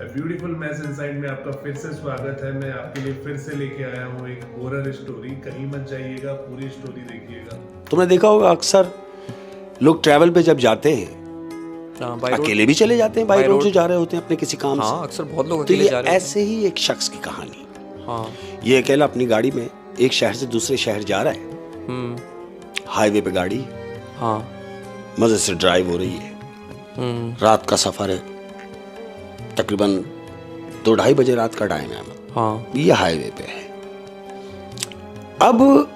Beautiful mess inside में आपका फिर से स्वागत है। मैं आपके लिए फिर से लेके आया हूँ एक हॉरर स्टोरी। कहीं मत जाइएगा, पूरी स्टोरी देखिएगा। तुमने देखा होगा अक्सर लोग ट्रैवल पे जब जाते हैं अकेले भी चले जाते हैं, बाई रोड जो जा रहे होते हैं अपने किसी काम से। अक्सर बहुत लोग तो अकेले ये जा रहे होते ऐसे ही एक शख्स की कहानी। हाँ। ये अकेला अपनी गाड़ी में एक शहर से दूसरे शहर जा रहा है। हाईवे पे गाड़ी, हाँ, मजे से ड्राइव हो रही है। रात का सफर है, तकरीबन 2-2:30 बजे रात का टाइम है। हाँ। ये हाईवे पे है। अब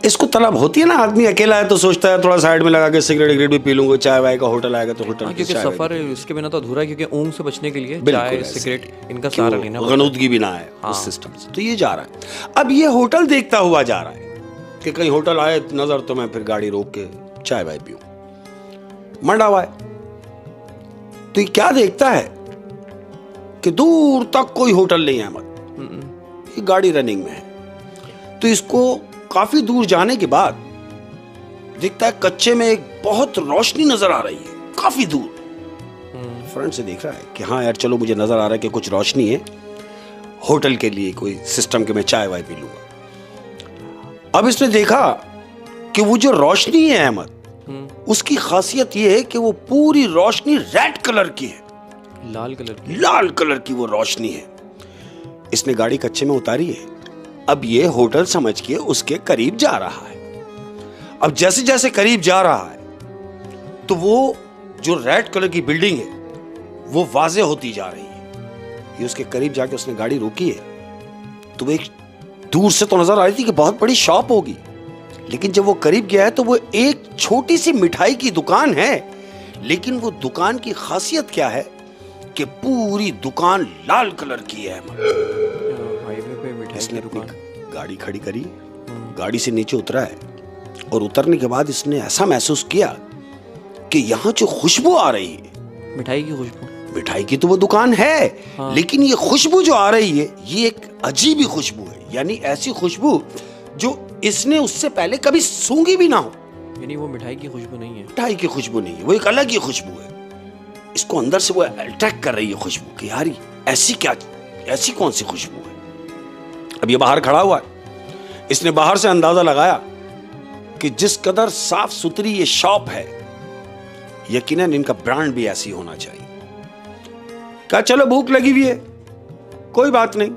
इसको तलब होती है ना, आदमी अकेला है तो सोचता है थोड़ा साइड में लगा के सिगरेट भी पी लूंगा, चाय वाय का होटल आएगा तो होटल। क्योंकि सफर है, इसके बिना तो अधूरा है, क्योंकि ऊँग से बचने के लिए चाय सिगरेट इनका सहारा लेना पड़ता है। गनूदगी भी ना है उस सिस्टम से। तो ये जा रहा है। अब ये होटल देखता हुआ जा रहा है कि कहीं होटल आए नजर तो मैं फिर गाड़ी रोक के चाय वाय पीऊं। मंडा हुआ है तो ये क्या देखता है कि दूर तक कोई होटल नहीं है। मत ये गाड़ी रनिंग में है तो इसको काफी दूर जाने के बाद दिखता है कच्चे में एक बहुत रोशनी नजर आ रही है काफी दूर। फ्रंट से देख रहा है कि हाँ यार चलो मुझे नजर आ रहा है कि कुछ रोशनी है, होटल के लिए कोई सिस्टम के मैं चाय वाय पी लूंगा। अब इसने देखा कि वो जो रोशनी है अहमद, उसकी खासियत ये है कि वो पूरी रोशनी रेड कलर की है। लाल कलर की वो रोशनी है। इसने गाड़ी कच्चे में उतारी है। अब ये होटल समझ के उसके करीब जा रहा है। अब जैसे जैसे करीब जा रहा है तो वो जो रेड कलर की बिल्डिंग है वो वाज़ेह होती जा रही है। ये उसके करीब जाके उसने गाड़ी रोकी है तो वो एक दूर से तो नजर आ रही थी कि बहुत बड़ी शॉप होगी, लेकिन जब वो करीब गया है तो वो एक छोटी सी मिठाई की दुकान है। लेकिन वो दुकान की खासियत क्या है कि पूरी दुकान लाल कलर की है। हाईवे पे मिठाई की दुकान। गाड़ी खड़ी करी, गाड़ी से नीचे उतरा है और उतरने के बाद इसने ऐसा महसूस किया कि यहाँ जो खुशबू आ रही है, मिठाई की खुशबू। मिठाई की तो वो दुकान है, हाँ। लेकिन ये खुशबू जो आ रही है ये एक अजीब ही खुशबू है। यानी ऐसी खुशबू जो इसने उससे पहले कभी सूंघी भी ना हो। यानी वो मिठाई की खुशबू नहीं है। मिठाई की खुशबू नहीं है, वो एक अलग ही खुशबू है। इसको अंदर से वो अट्रैक्ट कर रही है खुशबू कि यार ऐसी कौन सी खुशबू है। अब ये बाहर खड़ा हुआ है। इसने बाहर से अंदाजा लगाया कि जिस कदर साफ सुथरी ये शॉप है, यकीनन इनका ब्रांड भी ऐसी होना चाहिए। कहा चलो भूख लगी हुई है, कोई बात नहीं,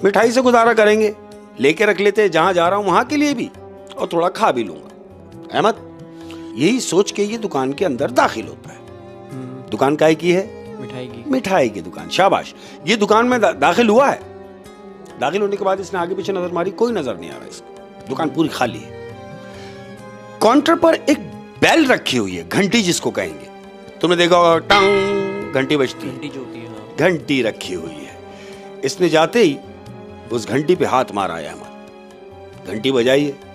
मिठाई से गुजारा करेंगे, लेके रख लेते हैं, जहां जा रहा हूं वहां के लिए भी और थोड़ा खा भी लूंगा। अहमद यही सोच के ये दुकान के अंदर दाखिल होता है। दुकान काय की है? मिठाई की दुकान। शाबाश। ये दुकान में दाखिल हुआ है। दाखिल होने के बाद इसने आगे पीछे नजर मारी, कोई नजर नहीं आ रहा इसको। दुकान पूरी खाली है। काउंटर पर एक बेल रखी हुई है, घंटी जिसको कहेंगे। तुमने देखा होगा, टंग घंटी बजती है। घंटी रखी हुई है। इसने जाते ही उस घंटी पे हाथ मारा है। हमारा घंटी बजाई है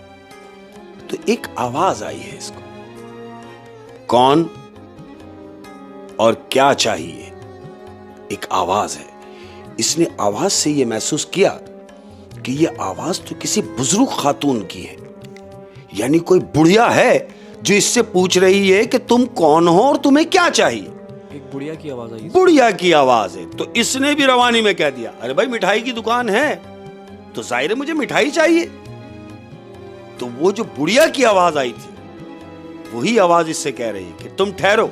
तो एक आवाज आई है इसको, कौन और क्या चाहिए। एक आवाज है। इसने आवाज से यह महसूस किया कि यह आवाज तो किसी बुजुर्ग खातून की है। यानी कोई बुढ़िया है जो इससे पूछ रही है कि तुम कौन हो और तुम्हें क्या चाहिए। एक बुढ़िया की आवाज आई। बुढ़िया की आवाज है तो इसने भी रवानी में कह दिया, अरे भाई मिठाई की दुकान है तो जाहिर है मुझे मिठाई चाहिए। तो वो जो बुढ़िया की आवाज आई थी वही आवाज इससे कह रही है कि तुम ठहरो,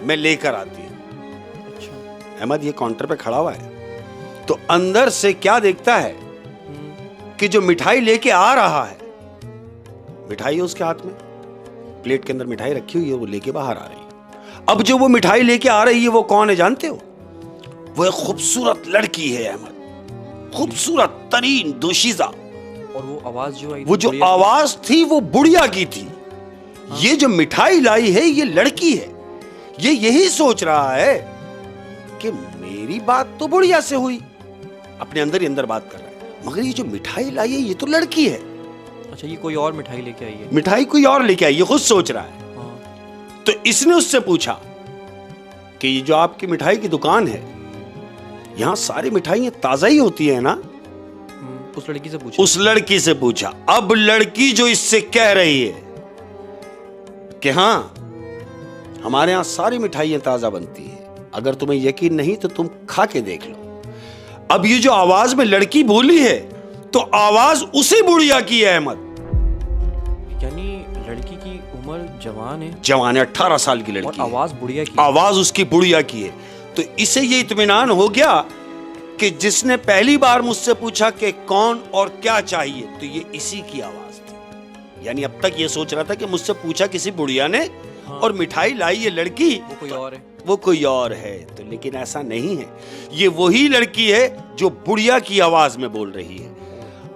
मैं लेकर आती हूं। अच्छा। अहमद ये काउंटर पे खड़ा हुआ है तो अंदर से क्या देखता है कि जो मिठाई लेके आ रहा है, मिठाई है उसके हाथ में, प्लेट के अंदर मिठाई रखी हुई है, वो लेके बाहर आ रही है। अब जो वो मिठाई लेके आ रही है वो कौन है जानते हो? वो एक खूबसूरत लड़की है अहमद, खूबसूरत तरीन दोशीजा। और वो आवाज जो आई, वो जो आवाज थी वो बुढ़िया की थी। हाँ। ये जो मिठाई लाई है ये लड़की है। ये यही सोच रहा है कि मेरी बात तो बुढ़िया से हुई, अपने अंदर ही अंदर बात कर रहा है, मगर ये जो मिठाई लाई है ये तो लड़की है। अच्छा, ये कोई और मिठाई लेके आई है। मिठाई कोई और लेके आई, ये खुद सोच रहा है। हाँ। तो इसने उससे पूछा कि ये जो आपकी मिठाई की दुकान है, यहां सारी मिठाइयां ताजा ही होती है ना? उस लड़की से पूछा। उस लड़की से पूछा। अब लड़की जो इससे कह रही है कि हाँ हमारे यहां सारी मिठाइयां ताजा बनती है, अगर तुम्हें यकीन नहीं तो तुम खा के देख लो। अब ये जो आवाज में लड़की बोली है तो आवाज उसी बुढ़िया की है अहमद। यानी लड़की की उम्र जवान है, 18 साल की लड़की, और आवाज बुढ़िया की, आवाज उसकी बुढ़िया की है। तो इसे ये इत्मीनान हो गया कि जिसने पहली बार मुझसे पूछा कि कौन और क्या चाहिए, तो ये इसी की आवाज थी। यानी अब तक ये सोच रहा था कि मुझसे पूछा किसी बुढ़िया ने, हाँ। और मिठाई लाई ये लड़की, वो कोई और है, वो कोई और है। तो लेकिन ऐसा नहीं है, ये वही लड़की है जो बुढ़िया की आवाज में बोल रही है।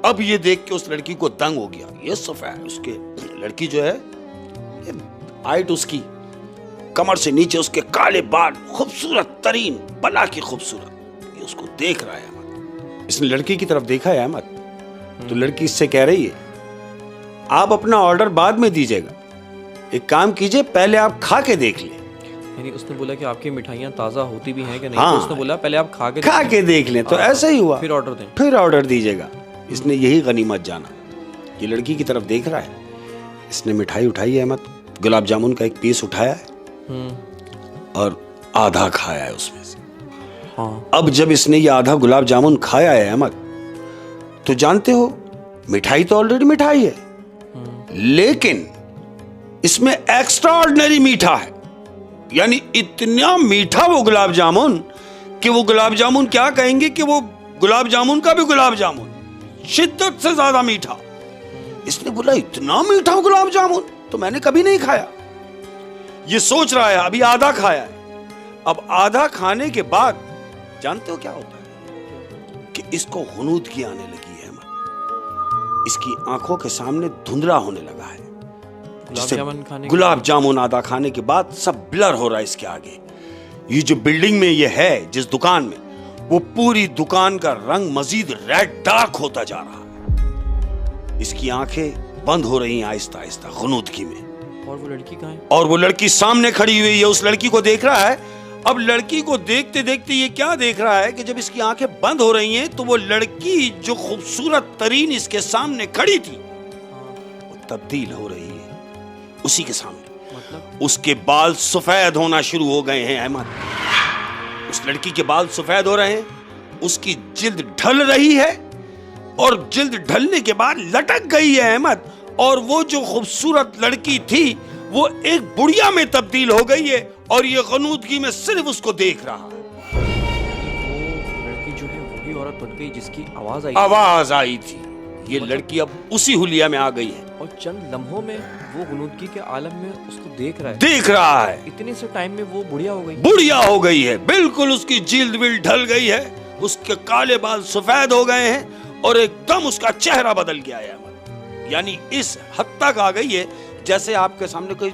अब ये देख के उस लड़की को दंग हो गया। ये सफेद उसके लड़की जो है, हाइट उसकी, कमर से नीचे उसके काले बाल, खूबसूरत तरीन, बला की खूबसूरत। ये उसको देख रहा है अहमद। इसने लड़की की तरफ देखा है अहमद। तो लड़की इससे कह रही है, आप अपना ऑर्डर बाद में दीजिएगा, एक काम कीजिए, पहले आप खा के देख लें। यानी उसने बोला कि आपकी मिठाइयाँ ताज़ा होती भी हैं कि नहीं, हाँ। तो उसने बोला पहले आप खा के देख लें। तो ऐसा ही हुआ, फिर ऑर्डर दें, फिर ऑर्डर दीजिएगा। इसने यही गनीमत जाना। ये लड़की की तरफ देख रहा है, इसने मिठाई उठाई है अहमद, गुलाब जामुन का एक पीस उठाया है और आधा खाया है उसमें से। हाँ। अब जब इसने ये आधा गुलाब जामुन खाया है अहमद, तो जानते हो मिठाई तो ऑलरेडी मिठाई है, लेकिन इसमें एक्स्ट्रा ऑर्डिनरी मीठा है। यानी इतना मीठा वो गुलाब जामुन कि वो गुलाब जामुन क्या कहेंगे कि वो गुलाब जामुन का भी गुलाब जामुन, शिद्दत से ज्यादा मीठा। इसने बोला इतना मीठा गुलाब जामुन तो मैंने कभी नहीं खाया। ये सोच रहा है, अभी आधा खाया है। अब आधा खाने के बाद जानते हो क्या होता है कि इसको हुनूदगी आने लगी है। इसकी आंखों के सामने धुंधला होने लगा है। गुलाब जामुन आधा खाने के बाद सब ब्लर हो रहा है इसके आगे। ये जो बिल्डिंग में ये है, जिस दुकान में, वो पूरी दुकान का रंग मजीद रेड डार्क होता जा रहा है। इसकी आंखें बंद हो रही हैं आहिस्ता आहिस्ता गुनूदगी में। और वो लड़की कहाँ है? और वो लड़की सामने खड़ी हुई है, उस लड़की को देख रहा है। अब लड़की को देखते देखते ये क्या देख रहा है कि जब इसकी आंखें बंद हो रही हैं तो वो लड़की जो खूबसूरत तरीन इसके सामने खड़ी थी, वो तब्दील हो रही है उसी के सामने। मतलब? उसके बाल सफेद होना शुरू हो गए हैं अहमद। उस लड़की के बाल सफेद हो रहे हैं, उसकी जिल्द ढल रही है, और जिल्द ढलने के बाद लटक गई है अहमद। और वो जो खूबसूरत लड़की थी वो एक बुढ़िया में तब्दील हो गई है, और ये गनूदगी में सिर्फ उसको देख रहा है। वो लड़की जो है वही औरत बन गई जिसकी आवाज आई थी। ये लड़की अब उसी हुलिया में आ गई है, और चंद लम्हों में वो गुनूदगी के आलम में उसको देख रहा है। इतने से टाइम में वो बुढ़िया हो गई है। बिल्कुल उसकी जिल्द विल्द ढल गई है, उसके काले बाल सफेद हो गए हैं, और एकदम उसका चेहरा बदल गया है। यानी इस हद तक आ गई है जैसे आपके सामने कोई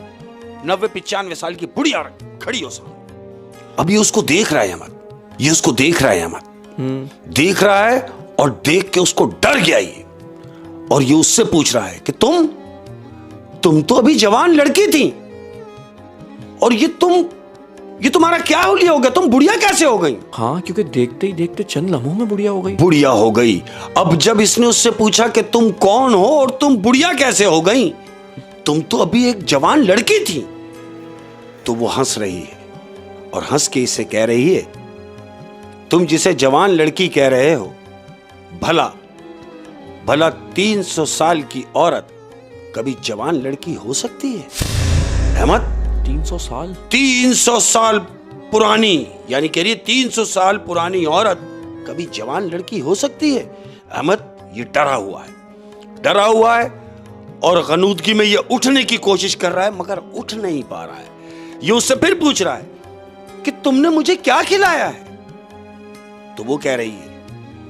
90-95 साल की बुढ़िया खड़ी हो सामने। अब ये उसको देख रहा है अहमद, ये उसको देख रहा है अहमद, देख रहा है, और देख के उसको डर गया ये। और ये उससे पूछ रहा है कि तुम तो अभी जवान लड़की थी, और ये तुम्हारा क्या हुलिया हो गया, तुम बुढ़िया कैसे हो गई? हाँ, क्योंकि देखते ही देखते चंद लम्हों में बुढ़िया हो गई। अब जब इसने उससे पूछा कि तुम कौन हो और तुम बुढ़िया कैसे हो गई, तुम तो अभी एक जवान लड़की थी, तो वो हंस रही है, और हंस के इसे कह रही है, तुम जिसे जवान लड़की कह रहे हो, भला 300 साल की औरत कभी जवान लड़की हो सकती है अहमद? 300 साल पुरानी, यानी कह रही है 300 साल पुरानी औरत कभी जवान लड़की हो सकती है अहमद? ये डरा हुआ है, और गनूदगी में ये उठने की कोशिश कर रहा है, मगर उठ नहीं पा रहा है। ये उससे फिर पूछ रहा है कि तुमने मुझे क्या खिलाया है? तो वो कह रही है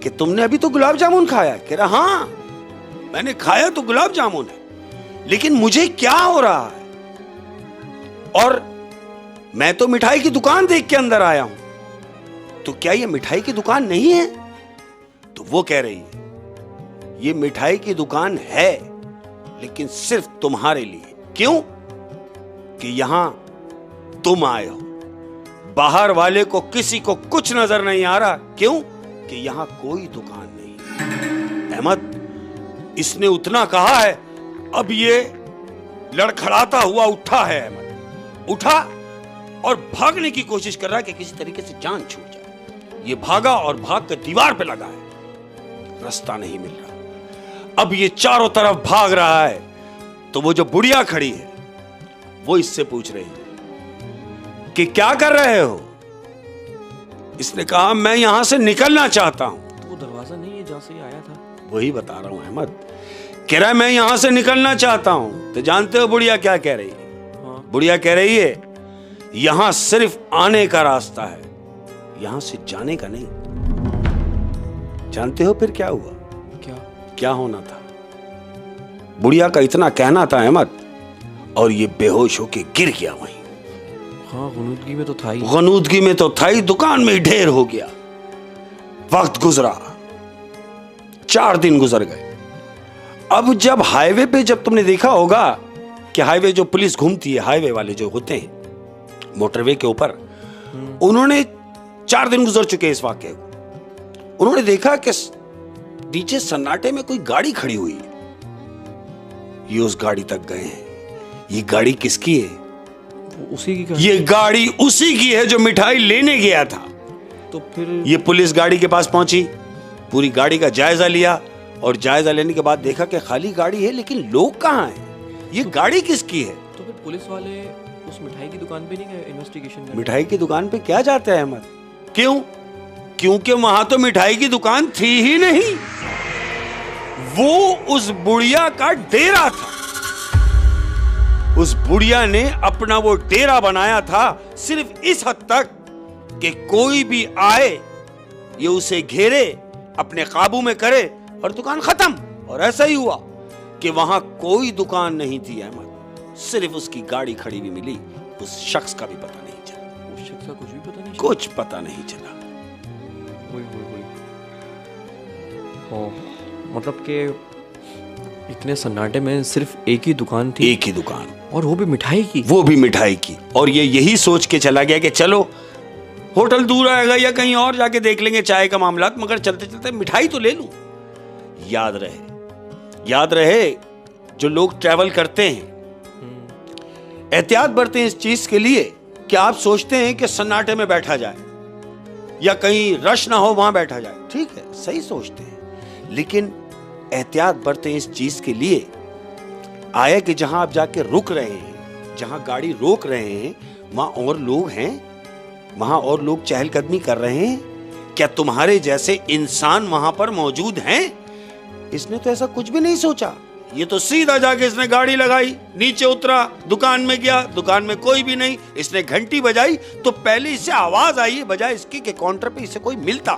कि तुमने अभी तो गुलाब जामुन खाया। कह रहा, हाँ मैंने खाया तो गुलाब जामुन है, लेकिन मुझे क्या हो रहा है, और मैं तो मिठाई की दुकान देख के अंदर आया हूं, तो क्या ये मिठाई की दुकान नहीं है? तो वो कह रही है, ये मिठाई की दुकान है, लेकिन सिर्फ तुम्हारे लिए। क्यों? कि यहां तुम आए हो, बाहर वाले को किसी को कुछ नजर नहीं आ रहा। क्यों? कि यहां कोई दुकान नहीं। अहमद, इसने उतना कहा है, अब ये लड़खड़ाता हुआ उठा है अहमद, उठा और भागने की कोशिश कर रहा है कि किसी तरीके से जान छूट जाए। ये भागा और भाग कर दीवार पे लगा है, रास्ता नहीं मिल रहा। अब ये चारों तरफ भाग रहा है तो वो जो बुढ़िया खड़ी है वो इससे पूछ रही है कि क्या कर रहे हो। इसने कहा मैं यहां से निकलना चाहता हूं। तो वो दरवाजा नहीं है जहां से ये आया था? वही बता रहा हूं अहमद, कह रहा है मैं यहां से निकलना चाहता हूं। तो जानते हो बुढ़िया क्या कह रही है? हाँ। बुढ़िया कह रही है यहां सिर्फ आने का रास्ता है, यहां से जाने का नहीं। जानते हो फिर क्या हुआ? क्या होना था? बुढ़िया का इतना कहना था अहमद, और ये बेहोश होके गिर गया वहीं। हाँ, गनूदगी में तो था ही। गनूदगी में तो था ही, दुकान में ही ढेर हो गया। वक्त गुजरा, 4 दिन गुजर गए। अब जब हाईवे पे, जब तुमने देखा होगा कि हाईवे जो पुलिस घूमती है, हाईवे वाले जो होते हैं मोटरवे के ऊपर, उन्होंने 4 दिन गुजर चुके इस वाक्य को, उन्होंने देखा कि नीचे सन्नाटे में कोई गाड़ी खड़ी हुई है। ये उस गाड़ी तक गए हैं। ये गाड़ी किसकी है? उसी की। ये गाड़ी उसी की है जो मिठाई लेने गया था। तो फिर ये पुलिस गाड़ी के पास पहुंची, पूरी गाड़ी का जायजा लिया, और जायजा लेने के बाद देखा कि खाली गाड़ी है लेकिन लोग कहां हैं, ये गाड़ी किसकी है। तो फिर पुलिस वाले उस मिठाई की दुकान पे नहीं गए इन्वेस्टिगेशन करने? मिठाई की दुकान पे क्या जाते हैं अहमद? क्यों? क्योंकि वहां तो मिठाई की दुकान थी ही नहीं, वो उस बुढ़िया का डेरा था। उस बुढ़िया ने अपना वो डेरा बनाया था सिर्फ इस हद तक कि कोई भी आए ये उसे घेरे, अपने काबू में करे और दुकान खत्म। और ऐसा ही हुआ कि वहां कोई दुकान नहीं थी अहमद, सिर्फ उसकी गाड़ी खड़ी हुई मिली। उस शख्स का भी पता नहीं चला। उस शख्स का कुछ भी पता नहीं? कुछ पता नहीं चला। हाँ, मतलब कि इतने सन्नाटे में सिर्फ एक ही दुकान थी। एक ही दुकान, और वो भी मिठाई की। वो भी मिठाई की। और ये यही सोच के चला गया कि चलो होटल दूर आएगा या कहीं और जाके देख लेंगे चाय का मामला, मगर चलते चलते मिठाई तो ले लूं। याद रहे जो लोग ट्रैवल करते हैं एहतियात बरतें इस चीज के लिए कि आप सोचते हैं कि सन्नाटे में बैठा जाए या कहीं रश ना हो वहां बैठा जाए। ठीक है, सही सोचते हैं, लेकिन एहतियात बरतें इस चीज के लिए आया कि जहां आप जाके रुक रहे हैं, जहां गाड़ी रोक रहे हैं, वहां और लोग हैं, वहां और लोग चहलकदमी कर रहे हैं। क्या तुम्हारे जैसे इंसान वहां पर मौजूद हैं? इसने तो ऐसा कुछ भी नहीं सोचा। ये तो सीधा जाके इसने गाड़ी लगाई, नीचे उतरा, दुकान में गया, दुकान में कोई भी नहीं। इसने घंटी बजाई तो पहले इसे आवाज आई है, बजाय इसकी कि काउंटर पे इसे कोई मिलता,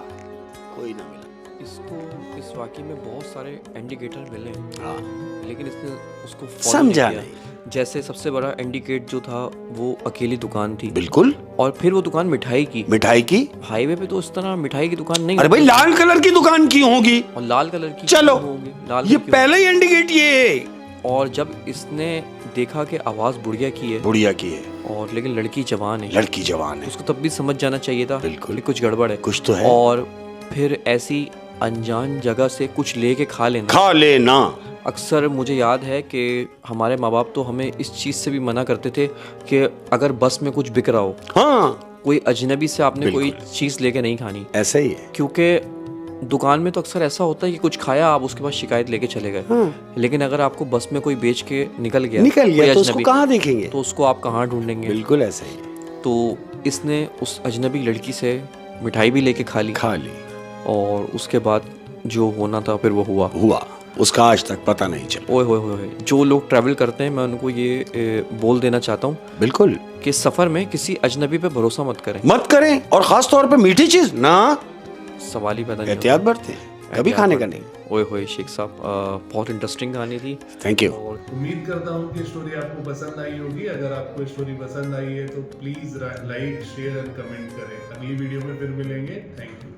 कोई ना मिला। इसको इस वाकई में बहुत सारे इंडिकेटर मिले हैं। हाँ, लेकिन इसने उसको follow समझा किया। नहीं। जैसे सबसे बड़ा इंडिकेट जो था वो अकेली दुकान थी। बिल्कुल। और फिर वो दुकान मिठाई की। हाईवे पे तो इस तरह मिठाई की दुकान नहीं। अरे भाई लाल कलर की दुकान की होगी। और लाल कलर की चलो, होगी। लाल ये की पहले ही इंडिकेट ये है। और जब इसने देखा कि आवाज बुढ़िया की है, और लेकिन लड़की जवान है, उसको तब भी समझ जाना चाहिए था बिल्कुल कि कुछ गड़बड़ है, कुछ तो है। और फिर ऐसी अनजान जगह से कुछ लेके खा लेना। अक्सर मुझे याद है कि हमारे माँ बाप तो हमें इस चीज़ से भी मना करते थे कि अगर बस में कुछ बिक रहा हो, हाँ, कोई अजनबी से आपने कोई चीज़ लेके नहीं खानी। ऐसा ही है, क्योंकि दुकान में तो अक्सर ऐसा होता है कि कुछ खाया, आप उसके पास शिकायत लेके चले गए। हाँ। लेकिन अगर आपको बस में कोई बेच के निकल गया तो उसको कहाँ देखेंगे? तो उसको आप कहाँ ढूंढेंगे? बिल्कुल ऐसा ही। तो इसने उस अजनबी लड़की से मिठाई भी लेके खा ली, और उसके बाद जो होना था फिर वो हुआ। उसका आज तक पता नहीं चला। ओए होए होए, जो लोग ट्रैवल करते हैं मैं उनको ये बोल देना चाहता हूँ बिल्कुल कि सफर में किसी अजनबी पे भरोसा मत करें, और खास तौर पे मीठी चीज ना, सवाल ही पैदा नहीं। एहतियात बरतें, कभी खाने का नहीं। ओए होए शेख साहब, बहुत इंटरेस्टिंग कहानी थी। Thank you. उम्मीद करता हूँ कि स्टोरी आपको पसंद आई होगी। अगर आपको स्टोरी पसंद आई है तो please like, share and comment करें। अगली वीडियो में फिर मिलेंगे। Thank you.